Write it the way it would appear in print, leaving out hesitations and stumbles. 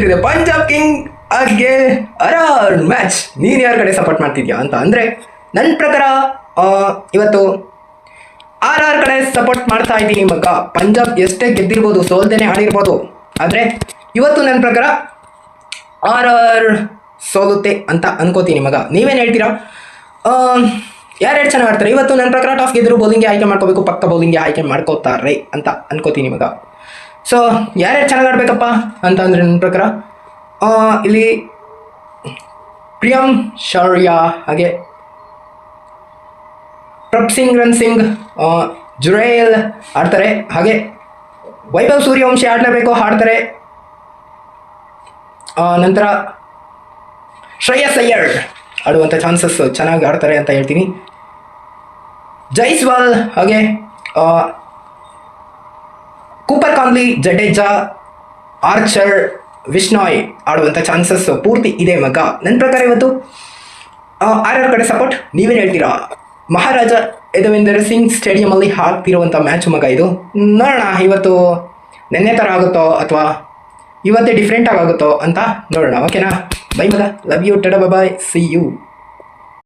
ನಡೀತಿದೆ ಪಂಜಾಬ್ ಕಿಂಗ್ ಹಾಗೆ RR match. ನೀನು ಯಾರ ಕಡೆ ಸಪೋರ್ಟ್ ಮಾಡ್ತಿದ್ಯಾ ಅಂತ ಅಂದರೆ ನನ್ನ ಪ್ರಕಾರ ಇವತ್ತು RR ಕಡೆ ಸಪೋರ್ಟ್ ಮಾಡ್ತಾ ಇದ್ದೀನಿ ಮಗ. ಪಂಜಾಬ್ ಎಷ್ಟೇ ಗೆದ್ದಿರ್ಬೋದು, ಸೋಲ್ದೇನೆ ಆಡಿರ್ಬೋದು, ಆದರೆ ಇವತ್ತು ನನ್ನ ಪ್ರಕಾರ RR ಸೋಲುತ್ತೆ ಅಂತ ಅನ್ಕೋತೀನಿ ಮಗ. ನೀವೇನು ಹೇಳ್ತೀರಾ? ಯಾರ್ಯಾರು ಚೆನ್ನಾಗಿ ಆಡ್ತಾರೆ ಇವತ್ತು? ನನ್ನ ಪ್ರಕಾರ ಟಾಸ್ ಗೆದ್ದರು ಬೌಲಿಂಗ್ಗೆ ಆಯ್ಕೆ ಮಾಡ್ಕೋಬೇಕು, ಪಕ್ಕ ಬೌಲಿಂಗ್ಗೆ ಆಯ್ಕೆ ಮಾಡ್ಕೋತಾರೆ ಅಂತ ಅನ್ಕೋತೀನಿ ಮಗ. ಸೊ ಯಾರ್ಯಾರು ಚೆನ್ನಾಗಿ ಆಡಬೇಕಪ್ಪ ಅಂತ ಅಂದರೆ ನನ್ನ ಪ್ರಕಾರ ಇಲ್ಲಿ ಪ್ರಿಯಂ ಶೌರ್ಯ ಹಾಗೆ ಪ್ರಭ್ಸಿಮ್ರನ್ ಸಿಂಗ್, ಜುರೇಲ್ ಆಡ್ತಾರೆ. ಹಾಗೆ ವೈಭವ್ ಸೂರ್ಯವಂಶಿ ಆಡಲೇಬೇಕು, ಆಡ್ತಾರೆ. ನಂತರ ಶ್ರೇಯಸ್ ಅಯ್ಯರ್ ಆಡುವಂಥ ಚಾನ್ಸಸ್ ಚೆನ್ನಾಗಿ ಆಡ್ತಾರೆ ಅಂತ ಹೇಳ್ತೀನಿ. ಜೈಸ್ವಾಲ್ ಹಾಗೆ ಕೂಪರ್ ಕಾನ್ಲಿ, ಜಡೇಜಾ, ಆರ್ಚರ್, ವಿಷ್ಣಾಯ್ ಆಡುವಂಥ ಚಾನ್ಸಸ್ ಪೂರ್ತಿ ಇದೆ ಮಗ. ನನ್ನ ಪ್ರಕಾರ ಇವತ್ತು RR ಕಡೆ ಸಪೋರ್ಟ್. ನೀವೇನು ಹೇಳ್ತೀರಾ? ಮಹಾರಾಜ ಯದುವೀಂದ್ರ ಸಿಂಗ್ ಸ್ಟೇಡಿಯಮಲ್ಲಿ ಆಗ್ತಿರುವಂಥ ಮ್ಯಾಚ್ ಮಗ ಇದು. ನೋಡೋಣ ಇವತ್ತು ನೆನ್ನೆ ಥರ ಆಗುತ್ತೋ ಅಥವಾ ಇವತ್ತೇ ಡಿಫ್ರೆಂಟಾಗಿ ಆಗುತ್ತೋ ಅಂತ ನೋಡೋಣ. ಓಕೆನಾ? ಬೈ ಮಗ, love you, tata, bye, see you.